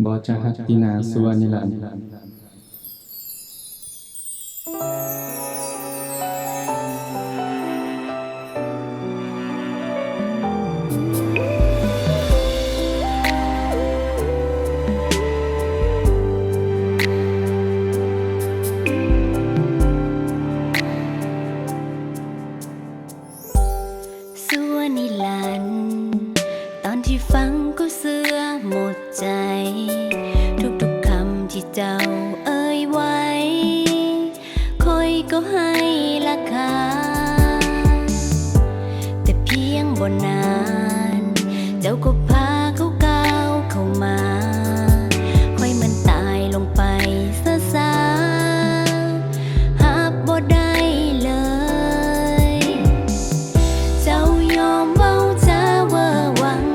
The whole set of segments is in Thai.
บ่จะฮักตินาสุวรรณิลันตอนที่ฟังก็เสื่อหมดใจทุกๆคำที่เจ้าเอ่ยไว้คอยก็ให้ราคาแต่เพียงบ่นานเจ้าก็พาเขาก้าวเข้ามาค่อยมันตายลงไปซะหาบ่ได้เลยเจ้ายอมเว้าจ้าเวอร์วัง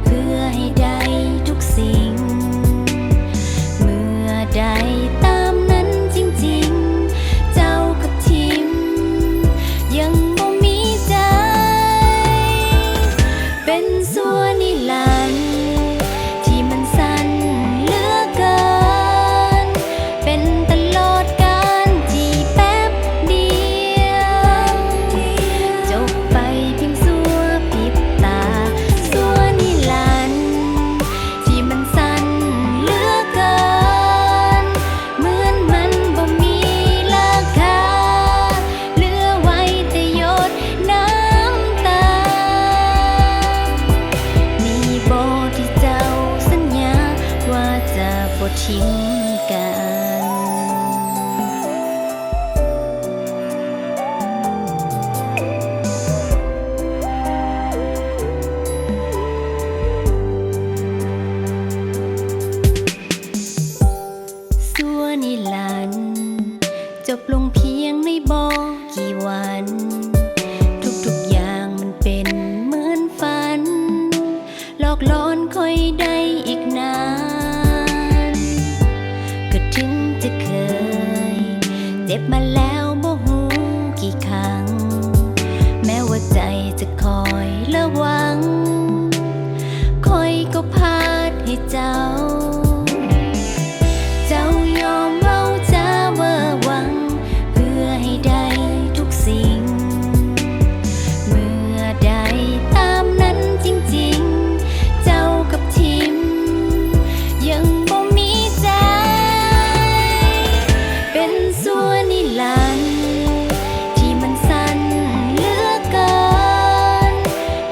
เพื่อให้ได้ทุกสิ่งเมื่อใดตามนั้นจริงๆเจ้ากับทิมยังบ่มีใจเป็นส่วนนิรันดร์ที่มันสั้นเหลือเกินเป็นตลอดกาลที่แป๊บเดียวจบไปเพียงชั่วพริบตาส่วนนิรันดร์ที่มันสั้นเหลือเกินเหมือนมันบ่มีราคาเหลือไว้แต่หยดน้ำตามีบ่ที่เจ้าสัญญาว่าจะบ่ทิ้งกันส่วนนิรันดร์จบลงเพียงในบ่กี่วันทุกๆอย่างมันเป็นเหมือนฝันหลอกหลอนค่อยได้อีกนานก็ถึงจะเคยเจ็บมาแล้วบ่ฮู้กี่ครั้งแม้ว่าใจจะคอยระวังคอยก็พาดให้เจ้ายอมเว้าจ้าเวอร์วังเพื่อให้ได้ทุกสิ่งเมื่อใดตามนั้นจริงๆเจ้ากับทิมยังบ่มีใจเป็นส่วนนิรันดร์ที่มันสั้นเหลือเกิน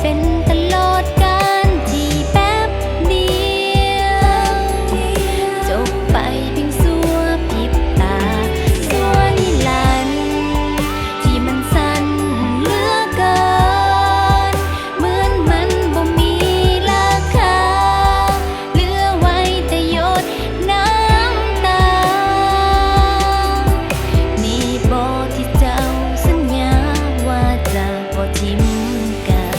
เป็นตลอดกาลที่แป๊บเดียวจบไปเพียงชั่วพริบตาส่วนนิรันดร์ที่มันสั้นเหลือเกินเหมือนมันบ่มีราคาเหลือไว้แต่หยดน้ำตานี่บ่ที่เจ้าสัญญาว่าจะบ่ทิ้งกัน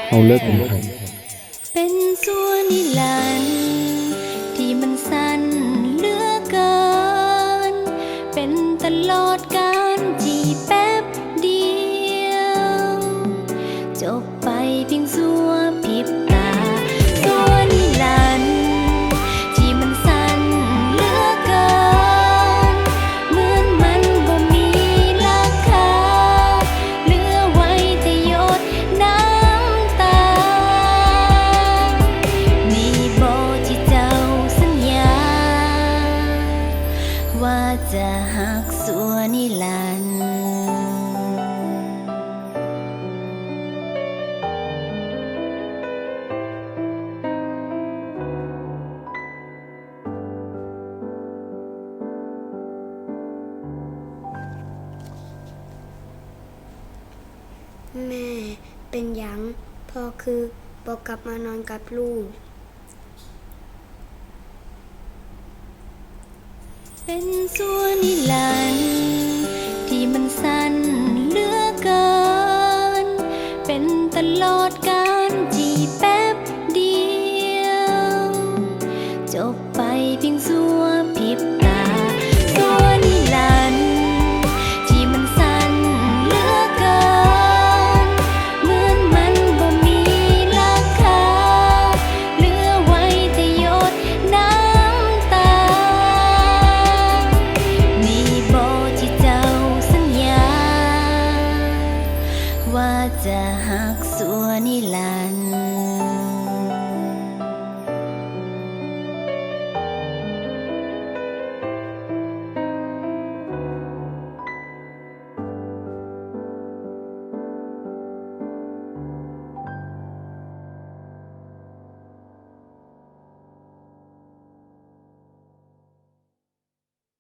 เอาเลิกกันครับ เป็นส่วนนิรันดร์ที่มันสั้นเหลือเกินเป็นตลอดกาลที่แป๊บเดียวจบไปเพียงชั่วพริบตาส่วนนิรันดร์ที่มันสั้นเหลือเกินเหมือนมันบ่มีราคาเหลือไว้แต่หยดน้ำตามีบ่ที่เจ้าสัญญาว่าจะหักส่วนนิรันดร์แม่เป็นหยังพ่อคือบอกกลับมานอนกับลูก เป็นส่วนนิรันดร์